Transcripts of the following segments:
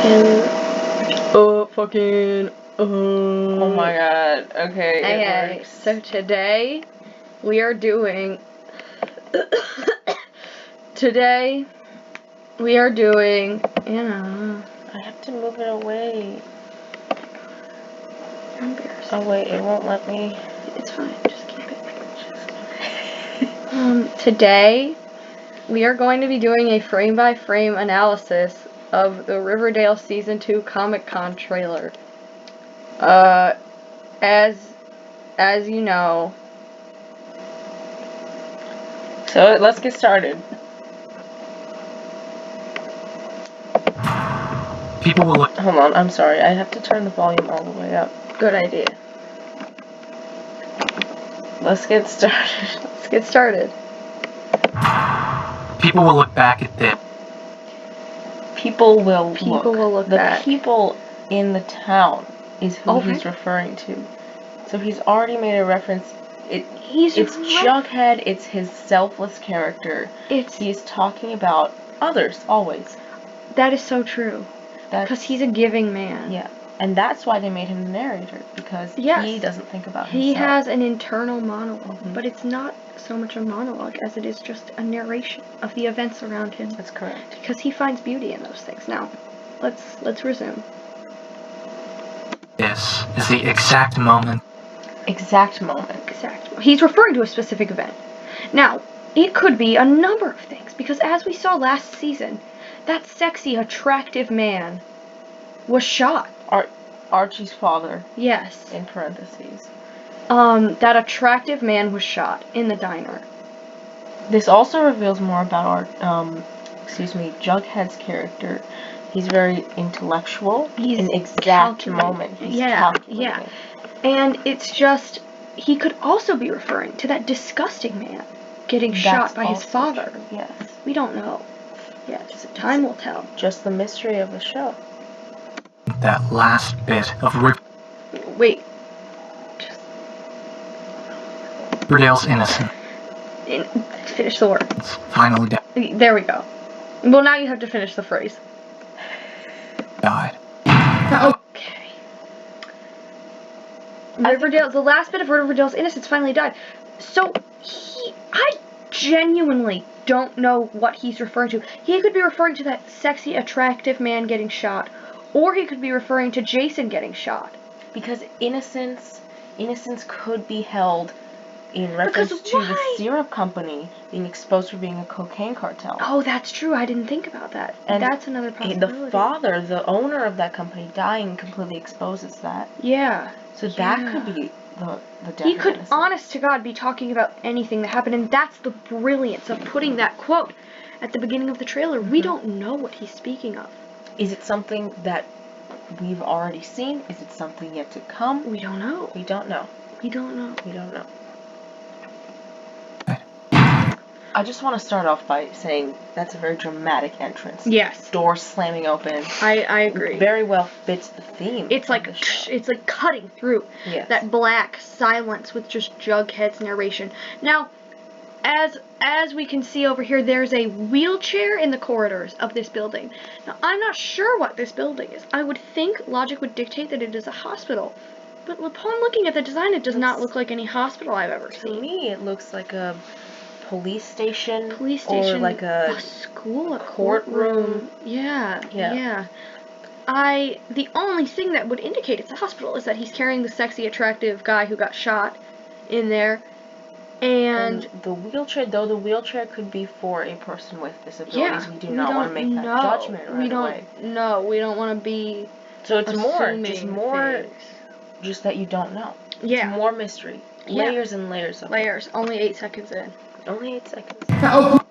Oh my god. Okay, it works. So today we are doing I have to move it away. You're embarrassing. Oh wait, it won't let me. It's fine, just keep it. Today we are going to be doing a frame-by-frame analysis of the Riverdale Season 2 Comic-Con trailer. As you know... So, let's get started. People will look. Hold on, I'm sorry. I have to turn the volume all the way up. Good idea. Let's get started. Let's get started. People will look back at this. People will look the back. people in the town is who Already? he's referring to. So he's already made a reference. It's right. Jughead, it's his selfless character. He's talking about others, always. That is so true. Because he's a giving man. Yeah. And that's why they made him the narrator, because he doesn't think about himself. He has an internal monologue, but it's not so much a monologue as it is just a narration of the events around him. That's correct. Because he finds beauty in those things. Now, let's resume. This is the exact moment. Exact moment. He's referring to a specific event. Now, it could be a number of things, because as we saw last season, that sexy, attractive man was shot. Archie's father. Yes. In parentheses. That attractive man was shot in the diner. This also reveals more about Jughead's character. He's very intellectual. He's in exact moment. He's calculating. Yeah. And it's just, he could also be referring to that disgusting man getting shot by his father. True. Yes. We don't know. Yes. Time will tell. Just the mystery of the show. That last bit of Wait. Riverdale's innocent. Finish the word. It's finally dead. There we go. Well, now you have to finish the phrase. Died. Okay. The last bit of Riverdale's innocence finally died. So, I genuinely don't know what he's referring to. He could be referring to that sexy, attractive man getting shot, or he could be referring to Jason getting shot. Because innocence could be held in reference to the syrup company being exposed for being a cocaine cartel. Oh, that's true. I didn't think about that. And that's another possibility. The father, the owner of that company, dying completely exposes that. Yeah. So that could be the death. He could, honest to God, be talking about anything that happened, and that's the brilliance of putting that quote at the beginning of the trailer. We don't know what he's speaking of. Is it something that we've already seen? Is it something yet to come? We don't know. We don't know. We don't know. We don't know. I just want to start off by saying that's a very dramatic entrance. Yes. Doors slamming open. I agree. Very well fits the theme. It's like cutting through that black silence with just Jughead's narration. Now, as we can see over here, there's a wheelchair in the corridors of this building. Now, I'm not sure what this building is. I would think logic would dictate that it is a hospital. But upon looking at the design, it does not look like any hospital I've ever seen. To me, it looks like a police station, or like a school, a courtroom. Yeah. The only thing that would indicate it's a hospital is that he's carrying the sexy, attractive guy who got shot in there. And the wheelchair could be for a person with disabilities. We do not want to make that judgment right away. No, we don't want to be. So it's just that you don't know. Yeah. It's more mystery. Layers and layers of layers. Only 8 seconds in. Only 8 seconds. Help!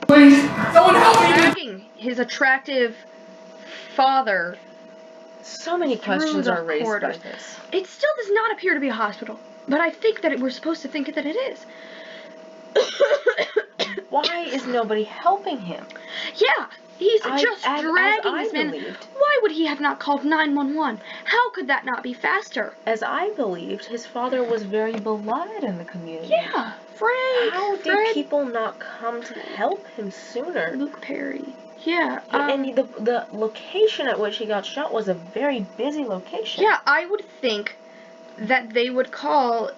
Please, someone help me! Dragging his attractive father. So many questions are raised by this. It still does not appear to be a hospital, but I think that we're supposed to think that it is. Why is nobody helping him? Yeah, he's just dragging this man. Why would he have not called 911? How could that not be faster? As I believed, his father was very beloved in the community. Yeah, Frank. How did people not come to help him sooner? Luke Perry. Yeah. And the location at which he got shot was a very busy location. Yeah, I would think that they would call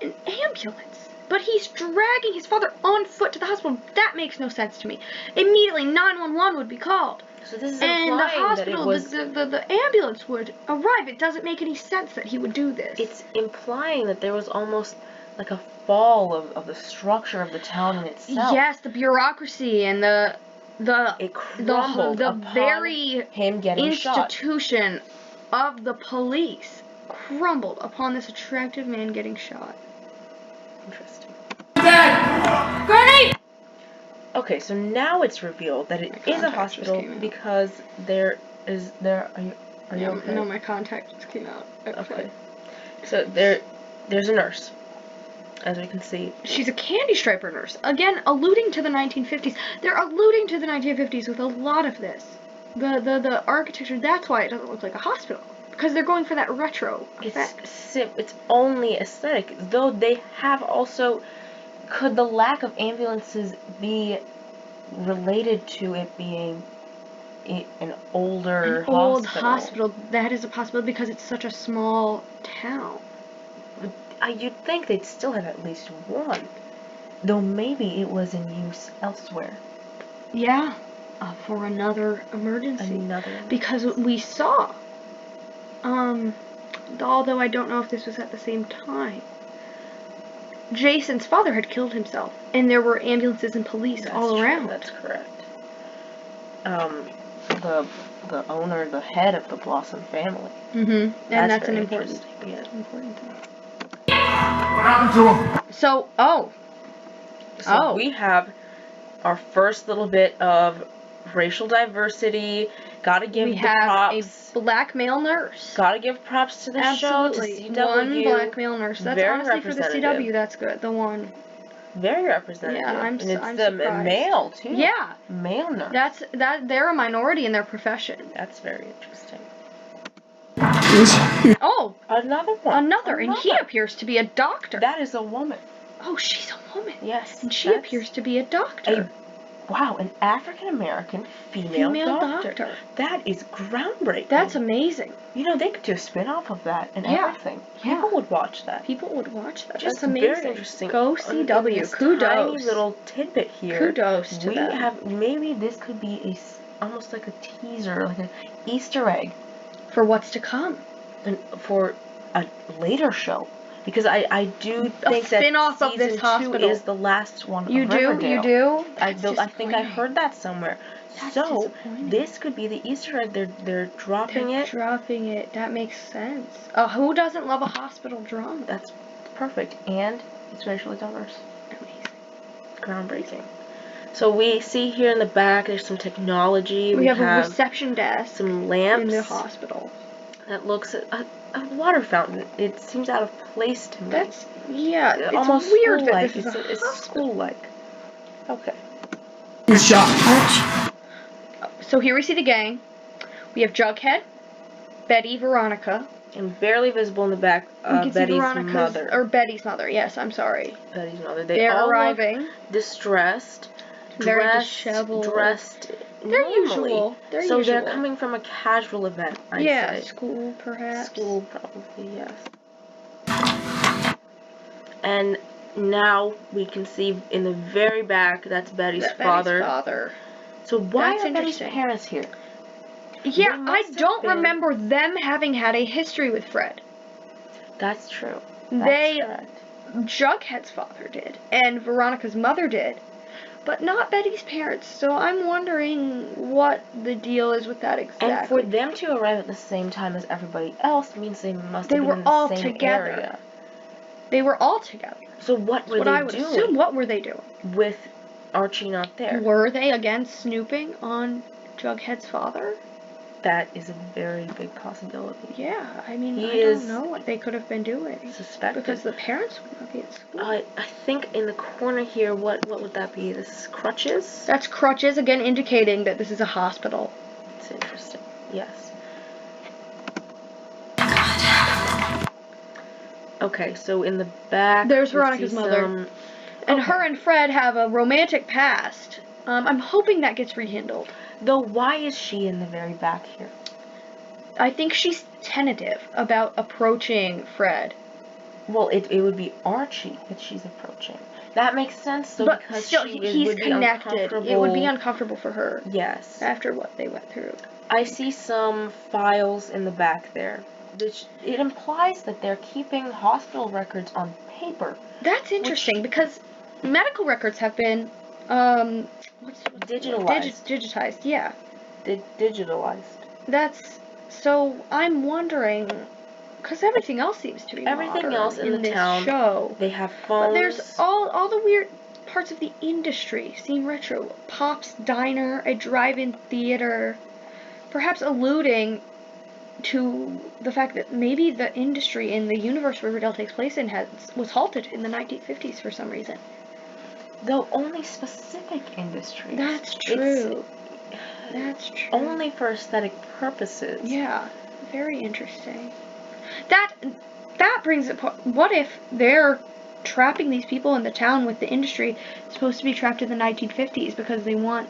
an ambulance. But he's dragging his father on foot to the hospital. That makes no sense to me. Immediately, 911 would be called. So this is and implying the hospital, that it was... the ambulance would arrive. It doesn't make any sense that he would do this. It's implying that there was almost like a fall of the structure of the town in itself. Yes, the bureaucracy and the very him getting institution of the police crumbled upon this attractive man getting shot. Interesting. Dad! Granny! Okay, so now it's revealed that it is a hospital because are you okay? No, my contact just came out. Okay. So there's a nurse, as we can see. She's a candy striper nurse. Again, alluding to the 1950s. They're alluding to the 1950s with a lot of this. The architecture, that's why it doesn't look like a hospital. Because they're going for that retro effect. It's only aesthetic. Though they have also... Could the lack of ambulances be related to it being an older hospital? Old hospital. That is a possibility because it's such a small town. You'd think they'd still have at least one. Though maybe it was in use elsewhere. Yeah. For another emergency. Because we saw... although I don't know if this was at the same time, Jason's father had killed himself, and there were ambulances and police all around. That's correct. The owner, the head of the Blossom family. And that's an important thing. What happened to him? So we have our first little bit of racial diversity. Gotta give props. We have a black male nurse. Gotta give props to the show, to CW. One black male nurse. That's honestly for the CW, that's good. The one. Very representative. Yeah, I'm surprised. Male, too. Yeah. Male nurse. They're a minority in their profession. That's very interesting. Oh! Another one. And he appears to be a doctor. That is a woman. Oh, she's a woman. Yes. And she appears to be a doctor. An African-American female doctor. That is groundbreaking. That's amazing. You know, they could do a spin-off of that and everything. People would watch that. That's amazing. Very interesting. Go CW. Kudos. Tiny little tidbit here. Kudos to them. Maybe this could be almost like a teaser, like an Easter egg. For what's to come. And for a later show. Because I do think that spin-off of this hospital is the last one of Riverdale. You do? I think I heard that somewhere. So this could be the Easter egg. They're dropping it. Dropping it. That makes sense. Who doesn't love a hospital drama? That's perfect, and it's racially diverse. Amazing. Groundbreaking. So we see here in the back there's some technology. We have a reception desk. Some lamps in the hospital. That looks at a water fountain. It seems out of place to me. It's almost weird school-like. that this is It's school-like. Okay. He's shot. So here we see the gang. We have Jughead, Betty, Veronica. And barely visible in the back, Betty's mother. Or Betty's mother, yes, I'm sorry. Betty's mother. They're all arriving. Look distressed. Very disheveled. Dressed They're normally. Usual. So they're coming from a casual event, I'd say. School, perhaps. School, probably, yes. And now we can see in the very back, that's Betty's father. So why are Betty's parents here? Yeah, I don't remember them having had a history with Fred. That's true. Jughead's father did, and Veronica's mother did, but not Betty's parents. So I'm wondering what the deal is with that exactly. And for them to arrive at the same time as everybody else means they must have been in the same area. They were all together. So what were they doing? I would assume. What were they doing? With Archie not there. Were they again snooping on Jughead's father? That is a very big possibility. Yeah, I mean, I don't know what they could have been doing. Suspected. Because the parents would not be at school. I think in the corner here, what would that be? This is crutches? That's crutches, again indicating that this is a hospital. It's interesting. Yes. Okay, so in the back... There's Veronica's mother. And her and Fred have a romantic past. I'm hoping that gets rekindled. Though why is she in the very back here? I think she's tentative about approaching Fred. Well, it would be Archie that she's approaching. That makes sense, though, But because still, he's would connected. It would be uncomfortable for her. Yes. After what they went through. I see some files in the back there. It implies that they're keeping hospital records on paper. That's interesting because medical records have been digitalized. Digitized, yeah. Digitalized. That's so. I'm wondering, because everything else seems to be everything else in the this town. Show. They have phones. But there's all the weird parts of the industry seem retro. Pop's Diner, a drive-in theater, perhaps alluding to the fact that maybe the industry in the universe Riverdale takes place in was halted in the 1950s for some reason. Though only specific industries. That's true. That's true. Only for aesthetic purposes. Yeah, very interesting. That brings up, what if they're trapping these people in the town with the industry supposed to be trapped in the 1950s because they want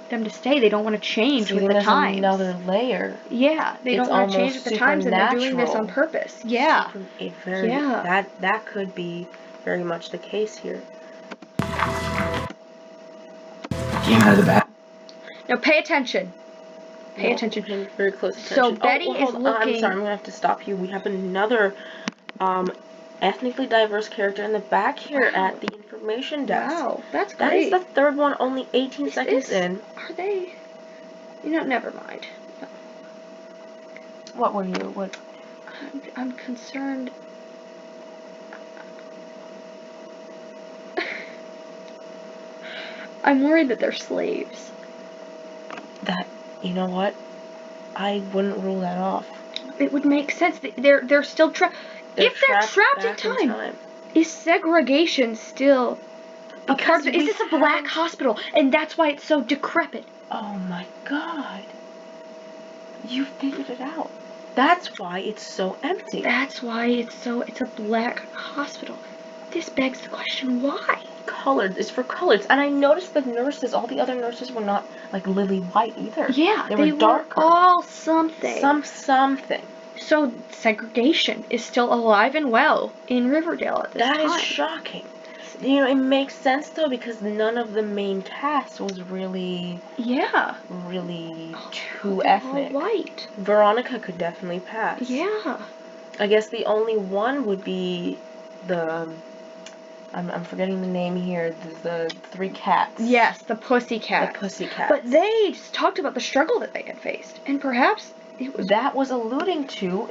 them to stay. They don't want to change with the times. Another layer. Yeah, they don't want to change with the times, and they're doing this on purpose. Yeah. That could be very much the case here. Came out of the back. Now pay attention. Pay attention. Pay very close attention. So Betty is looking. I'm sorry, I'm gonna have to stop you. We have another ethnically diverse character in the back here at the information desk. Wow, that's great. That is the third one, only 18 seconds in. Are they? Never mind. No. What were you? What? I'm concerned. I'm worried that they're slaves. You know what? I wouldn't rule that off. It would make sense. They're still trapped. If they're trapped in time, is segregation still a part of it? Is this a black hospital? And that's why it's so decrepit. Oh my god. You figured it out. That's why it's so empty. That's why it's a black hospital. This begs the question, why? Colored. It's for colors. And I noticed the nurses, all the other nurses were not like lily white either. Yeah, they were darker. All something. Something. So segregation is still alive and well in Riverdale at this time. That is shocking. It makes sense though because none of the main cast was really too ethnic. All white. Veronica could definitely pass. Yeah. I guess the only one would be the I'm forgetting the name here. The three cats. Yes, the Pussycats. The Pussycats. But they just talked about the struggle that they had faced, and perhaps that was alluding to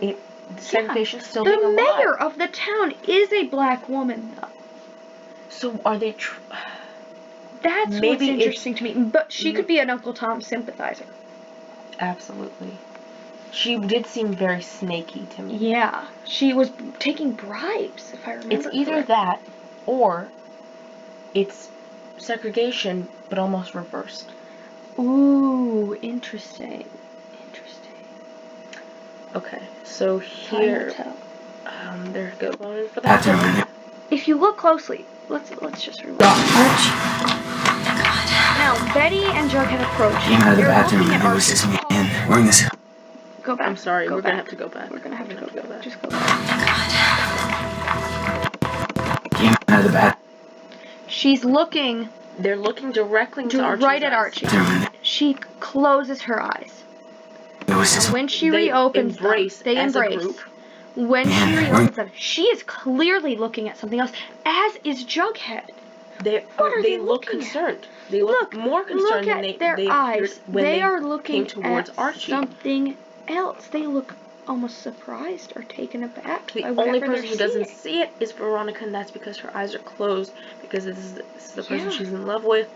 segregation still being alive. The mayor of the town is a black woman, though. So are they? That's what's interesting to me. But she could be an Uncle Tom sympathizer. Absolutely. She did seem very snaky to me. Yeah, she was taking bribes, if I remember. It's either that, or it's segregation, but almost reversed. Ooh, interesting. Okay, so here, they're going for that. If you look closely, let's just rewind. Now, Betty and Jughead have approached. Came out of the bathroom and there was this man wearing this. Go back. I'm sorry, we're gonna have to go back. We're gonna have to go back. Just go back. Came out of the bathroom. She's looking. They're looking directly into Archie's right at Archie. She closes her eyes. When she reopens them, they embrace. When she reopens them, she is clearly looking at something else, as is Jughead. They look concerned. They look more concerned than their eyes. They are looking towards at Archie. Something else. They look almost surprised or taken aback. The only person who doesn't see it is Veronica, and that's because her eyes are closed, because this is the person she's in love with.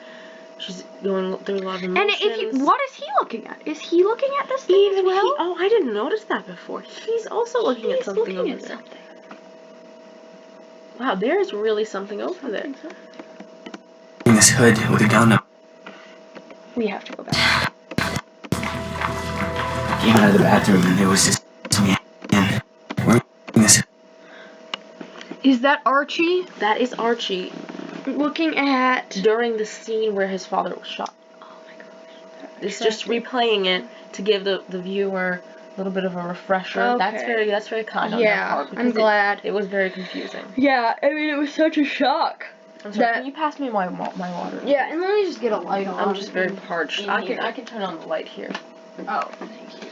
She's going through a lot of emotions. And what is he looking at? Is he looking at this thing as well? Oh, I didn't notice that before. He's also looking at something over there. Wow, there's really something over there. In this hood with a gun up. We have to go back. Came out of the bathroom and there was this man wearing this. Is that Archie? That is Archie. Looking at... During the scene where his father was shot. Oh my gosh. It's just replaying it to give the viewer a little bit of a refresher. Okay. That's very kind on their part. I'm glad. It was very confusing. Yeah, I mean, it was such a shock. I'm sorry, can you pass me my water? Yeah, and let me just get a light on. I'm just very parched. I can turn on the light here. Oh, thank you.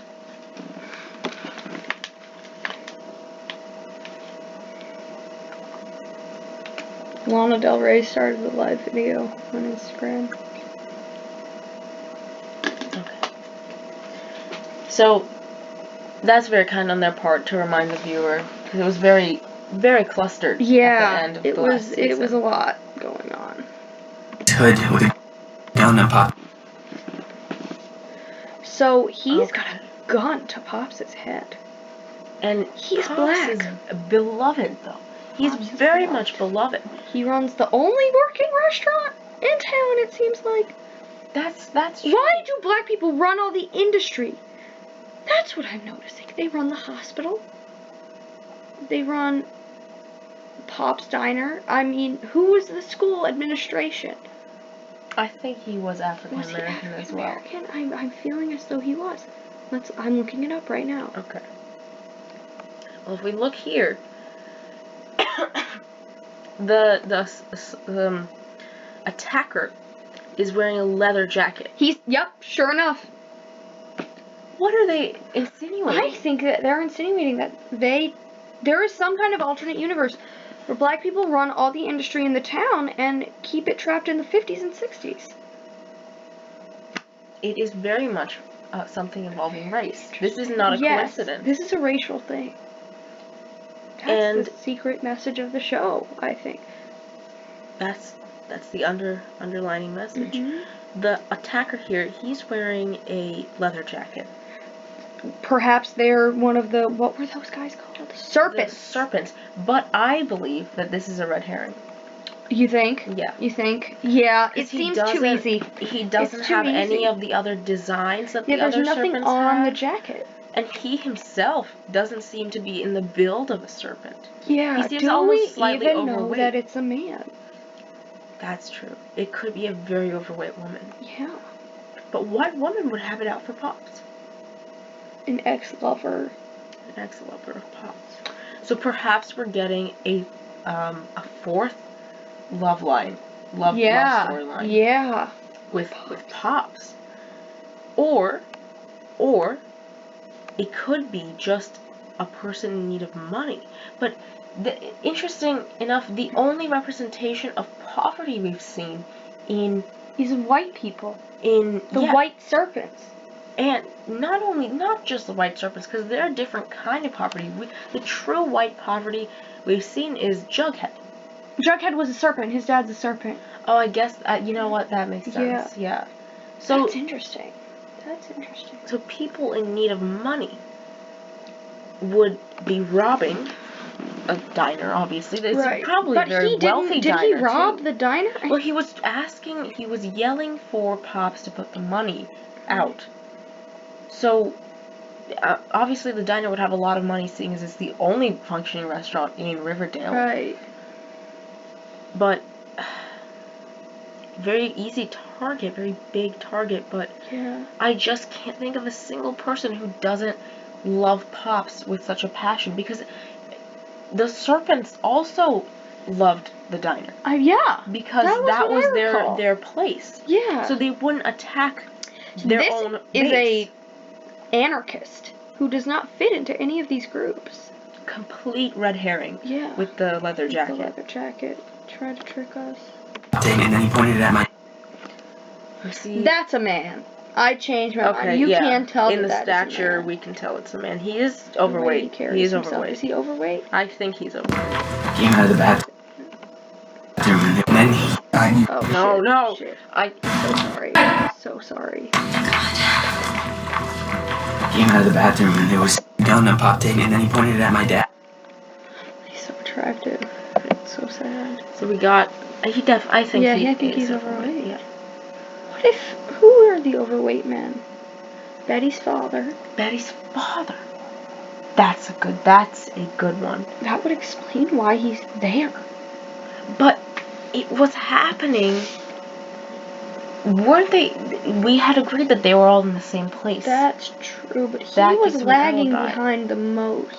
Lana Del Rey started the live video on Instagram. Okay. So, that's very kind on their part to remind the viewer, because it was very, very clustered at the end of the last season. It was a lot going on. Hood with a gun and pop. So, he's got a gun to Pops' head. And he's Pops black. is beloved, though. He's very much beloved. He runs the only working restaurant in town, it seems like. That's true. Why do black people run all the industry? That's what I'm noticing. They run the hospital. They run Pop's Diner. I mean, who was the school administration? I think he was African American as well. I'm feeling as though he was. I'm looking it up right now. Okay. Well, if we look here, the attacker is wearing a leather jacket. Yep, sure enough. What are they insinuating? I think that they're insinuating that there is some kind of alternate universe where black people run all the industry in the town and keep it trapped in the 50s and 60s. It is very much something involving race. This is not a coincidence. This is a racial thing. That's the secret message of the show, I think. That's the underlining message. Mm-hmm. The attacker here, he's wearing a leather jacket. Perhaps they're one of the, what were those guys called? Serpents. The serpents. But I believe that this is a red herring. You think? Yeah. You think? Yeah, it seems too easy. He doesn't have any of the other designs that the other serpents have. There's nothing on the jacket. And he himself doesn't seem to be in the build of a serpent. Yeah, he seems almost slightly even overweight. Know that it's a man? That's true. It could be a very overweight woman. Yeah. But what woman would have it out for Pops? An ex-lover. An ex-lover of Pops. So perhaps we're getting a fourth love storyline. Yeah. With Pops. Or it could be just a person in need of money. But interesting enough, the only representation of poverty we've seen is white people. White serpents. And not just the white serpents, because they're a different kind of poverty. The true white poverty we've seen is Jughead. Jughead was a serpent. His dad's a serpent. Oh, I guess, you know what, that makes sense. Yeah. So that's interesting. So people in need of money would be robbing a diner, obviously. It's probably a very wealthy diner. Did he rob the diner? Well, he was yelling for Pops to put the money out. So, obviously the diner would have a lot of money, seeing as it's the only functioning restaurant in Riverdale. Right. But, very easy target, very big target, but I just can't think of a single person who doesn't love Pops with such a passion, because the serpents also loved the diner. Because that was their place. Yeah. So they wouldn't attack their own base. This is a anarchist who does not fit into any of these groups. Complete red herring. Yeah. With the leather jacket. Tried to trick us. And then he pointed it at my... That's a man. I changed my mind. You can't tell in the stature, we can tell it's a man. He is overweight. He is overweight. Is he overweight? I think he's overweight. Came out of the bathroom and then he... Oh, no. Shit. I'm so sorry. Came out of the bathroom and there was a gun and popped in, and then he pointed it at my dad. He's so attractive. It's so sad. So we got... I think he's overweight. Yeah. Who are the overweight men? Betty's father. Betty's father. That's a good one. That would explain why he's there. But what's happening weren't they? We had agreed that they were all in the same place. That's true, but he That was gives him an lagging alibi. behind the most.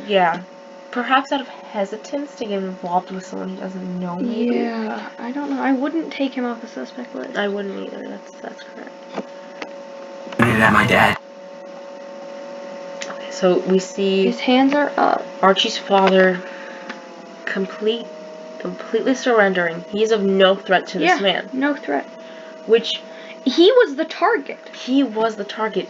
Yeah. Perhaps out of hesitance to get involved with someone he doesn't know, maybe? Yeah, I don't know. I wouldn't take him off the suspect list. I wouldn't either. That's correct. Pointed at my dad. Okay, so we see His hands are up. Archie's father completely surrendering. He is of no threat to this man. No threat. Which he was the target. He was the target.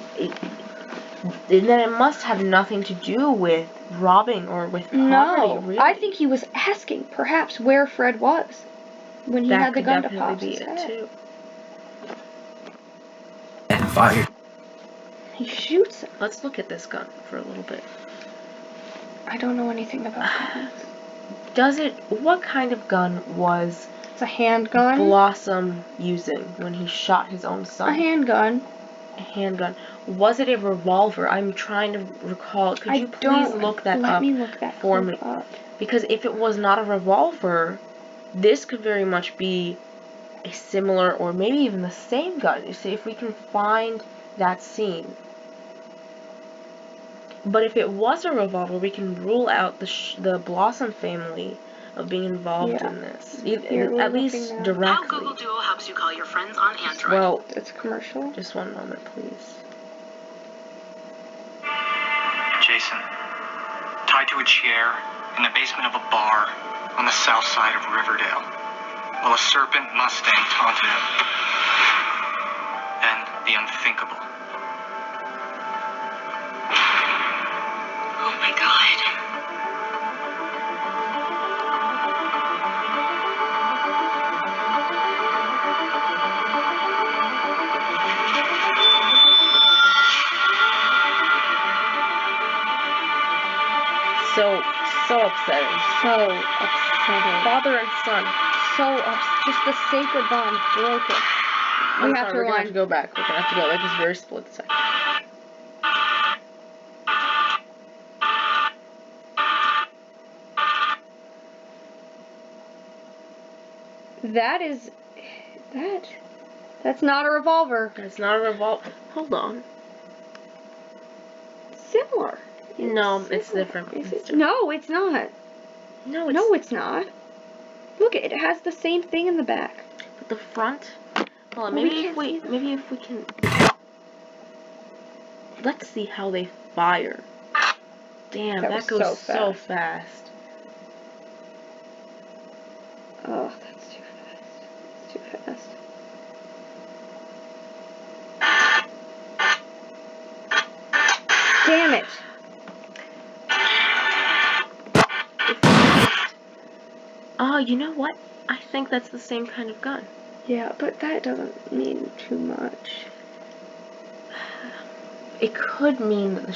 Then it must have nothing to do with robbing or with poverty, No, really. I think he was asking, perhaps, where Fred was when he had the gun to Pop's head. That could definitely be it, too. And fired. He shoots him. Let's look at this gun for a little bit. I don't know anything about guns. What kind of gun was It's a handgun. Blossom using when he shot his own son? A handgun. A handgun. Was it a revolver? I'm trying to recall. Could you please look that up? Let me look that for me. Up. Because if it was not a revolver, this could very much be a similar or maybe even the same gun. You see, if we can find that scene. But if it was a revolver, we can rule out the Blossom family of being involved in this. At least directly. How Google Duo helps you call your friends on Android. Well, it's a commercial. Just one moment, please. Jason, tied to a chair in the basement of a bar on the south side of Riverdale, while a serpent Mustang taunted him. And the unthinkable. Oh my God. So upsetting. So upsetting. Father and son. So just the sacred bond broken. We're gonna have to go back. We're gonna have to go like this very split second. That's not a revolver. That's not a revolver. Hold on. Similar. No, it's different. No, it's not. No, it's not. Look, it has the same thing in the back. But the front. Hold on. Well, Maybe if we can. Let's see how they fire. Damn, that goes so fast. Oh, that's too fast. It's too fast. Damn it. Oh, you know what? I think that's the same kind of gun. Yeah, but that doesn't mean too much. It could mean that the